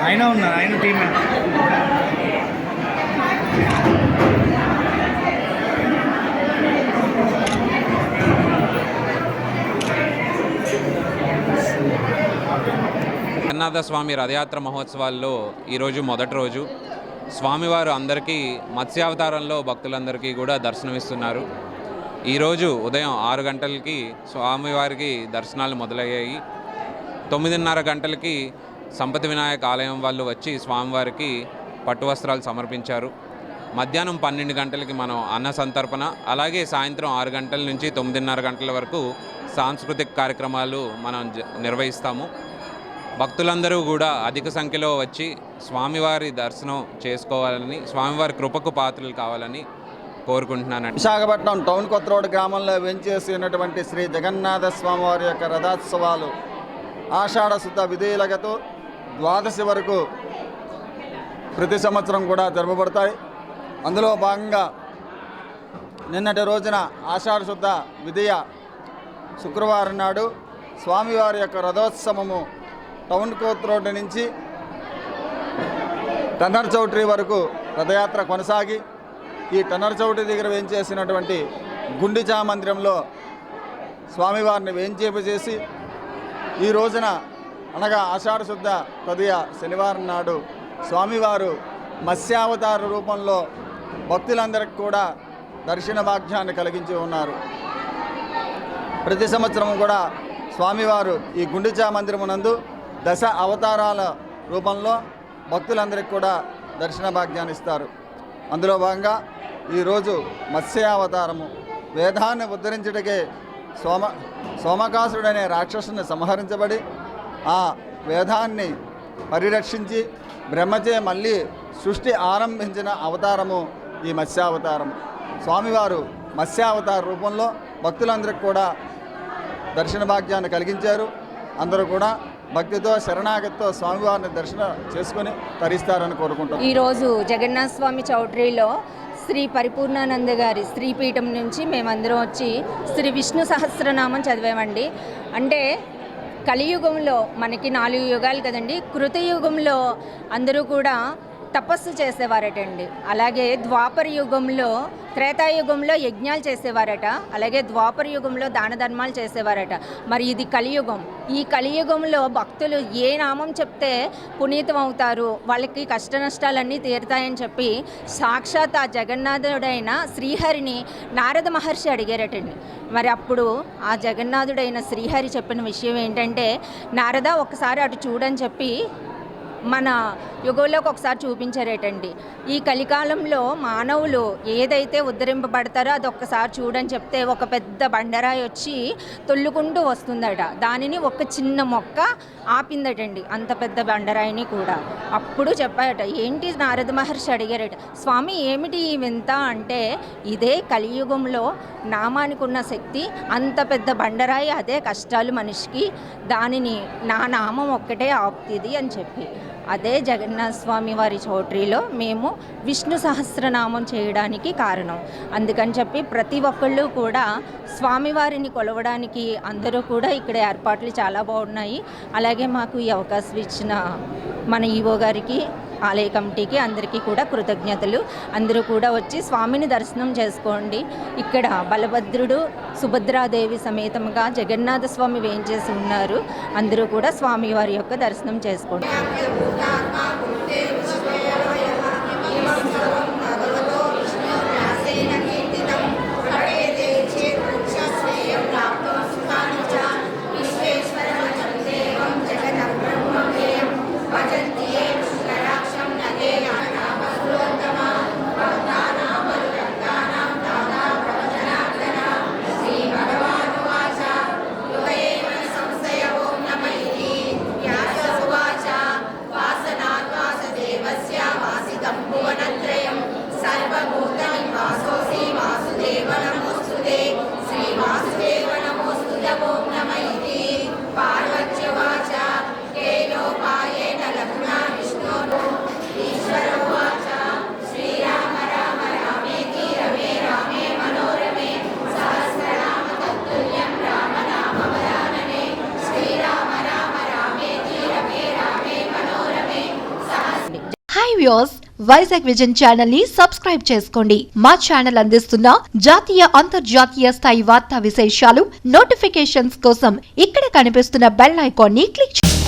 ఆయన ఉన్నారు, ఆయన టీమే. జగన్నాథ స్వామి రథయాత్ర మహోత్సవాల్లో ఈరోజు మొదటి రోజు. స్వామివారు అందరికీ మత్స్యావతారంలో భక్తులందరికీ కూడా దర్శనమిస్తున్నారు. ఈరోజు ఉదయం 6 గంటలకి స్వామివారికి దర్శనాలు మొదలయ్యాయి. 9:30 గంటలకి సంపతి వినాయక ఆలయం వాళ్ళు వచ్చి స్వామివారికి పట్టు వస్త్రాలు సమర్పించారు. మధ్యాహ్నం 12 గంటలకి మనం అన్న సంతర్పణ, అలాగే సాయంత్రం 6 గంటల నుంచి 9:30 గంటల వరకు సాంస్కృతిక కార్యక్రమాలు మనం నిర్వహిస్తాము. భక్తులందరూ కూడా అధిక సంఖ్యలో వచ్చి స్వామివారి దర్శనం చేసుకోవాలని, స్వామివారి కృపకు పాత్రలు కావాలని కోరుకుంటున్నాను. విశాఖపట్నం టౌన్ కొత్త రోడ్ గ్రామంలో వెంచేసినటువంటి శ్రీ జగన్నాథ స్వామివారి యొక్క రథోత్సవాలు ఆషాఢ శుద్ధ విధేయులతో ద్వాదశి వరకు ప్రతి సంవత్సరం కూడా జరపబడతాయి. అందులో భాగంగా నిన్నటి రోజున ఆషాఢ శుద్ధ విధియ శుక్రవారం నాడు స్వామివారి యొక్క రథోత్సవము టౌన్ కోత్ రోడ్డు నుంచి టన్నర్ చౌటరీ వరకు రథయాత్ర కొనసాగి ఈ టన్నర్ చౌటరీ దగ్గర వేంచేసినటువంటి గుండిచా మందిరంలో స్వామివారిని వేంచేపజేసి ఈ రోజున అనగా ఆషాఢ శుద్ధ తదియ శనివారం నాడు స్వామివారు మత్స్యావతార రూపంలో భక్తులందరికీ కూడా దర్శన భాగ్యాన్ని కలిగించి ఉన్నారు. ప్రతి సంవత్సరం కూడా స్వామివారు ఈ గుండిచా మందిరమునందు 10 అవతారాల రూపంలో భక్తులందరికీ కూడా దర్శన భాగ్యాన్ని ఇస్తారు. అందులో భాగంగా ఈరోజు మత్స్యావతారము వేదాన్ని ఉద్ధరించటకే సోమకాసుడనే రాక్షసుని సంహరించబడి ఆ వేదాన్ని పరిరక్షించి బ్రహ్మచే మళ్ళీ సృష్టి ఆరంభించిన అవతారము ఈ మత్స్యావతారం. స్వామివారు మత్స్యావతార రూపంలో భక్తులందరికీ కూడా దర్శన భాగ్యాన్ని కలిగించారు. అందరూ కూడా భక్తితో శరణాగతితో స్వామివారిని దర్శనం చేసుకొని తరిస్తారని కోరుకుంటాం. ఈరోజు జగన్నాథ స్వామి చౌట్రీలో శ్రీ పరిపూర్ణానంద గారి శ్రీపీఠం నుంచి మేమందరం వచ్చి శ్రీ విష్ణు సహస్రనామం చదివామండి. అంటే కలియుగంలో మనకి 4 యుగాలు కదండి. కృతయుగంలో అందరూ కూడా తపస్సు చేసేవారటండి. అలాగే ద్వాపర యుగంలో, త్రేతాయుగంలో యజ్ఞాలు చేసేవారట. అలాగే ద్వాపర యుగంలో దాన ధర్మాలు చేసేవారట. మరి ఇది కలియుగం. ఈ కలియుగంలో భక్తులు ఏ నామం చెప్తే పునీతం అవుతారు, వాళ్ళకి కష్ట నష్టాలన్నీ తీరుతాయని చెప్పి సాక్షాత్ ఆ జగన్నాథుడైన శ్రీహరిని నారద మహర్షి అడిగారటండి. మరి అప్పుడు ఆ జగన్నాథుడైన శ్రీహరి చెప్పిన విషయం ఏంటంటే, నారద ఒకసారి అటు చూడని చెప్పి మన యుగంలోకి ఒకసారి చూపించారేటండి. ఈ కలికాలంలో మానవులు ఏదైతే ఉద్ధరింపబడతారో అది ఒక్కసారి చూడని చెప్తే ఒక పెద్ద బండరాయి వచ్చి తొల్లుకుంటూ వస్తుందట. దానిని ఒక చిన్న మొక్క ఆపిందటండి, అంత పెద్ద బండరాయిని కూడా. అప్పుడు చెప్పారట, ఏంటి నారద మహర్షి అడిగారట, స్వామి ఏమిటి ఈ వింత అంటే, ఇదే కలియుగంలో నామానికి ఉన్న శక్తి. అంత పెద్ద బండరాయి, అదే కష్టాలు మనిషికి, దానిని నా నామం ఒక్కటే ఆపుతుంది అని చెప్పి. అదే జగన్నాథ స్వామి వారి చౌట్రీలో మేము విష్ణు సహస్రనామం చేయడానికి కారణం. అందుకని చెప్పి ప్రతి ఒక్కళ్ళు కూడా స్వామివారిని కొలవడానికి అందరూ కూడా ఇక్కడ ఏర్పాట్లు చాలా బాగున్నాయి. అలాగే మాకు ఈ అవకాశం ఇచ్చిన మన ఈవో గారికి, ఆలయ కమిటీకి అందరికీ కూడా కృతజ్ఞతలు. అందరూ కూడా వచ్చి స్వామిని దర్శనం చేసుకోండి. ఇక్కడ బలభద్రుడు, సుభద్రాదేవి సమేతంగా జగన్నాథ స్వామి వేంచేసి ఉన్నారు. అందరూ కూడా స్వామివారి యొక్క దర్శనం చేసుకోండి. Hi viewers, Vizag vision channel ని సబ్స్క్రైబ్ చేసుకోండి. మా ఛానల్ అందిస్తున్న జాతీయ, అంతర్జాతీయ స్థాయి వార్తా విశేషాలు, నోటిఫికేషన్స్ కోసం ఇక్కడ కనిపిస్తున్న బెల్ ఐకాన్ ని క్లిక్ చేయండి.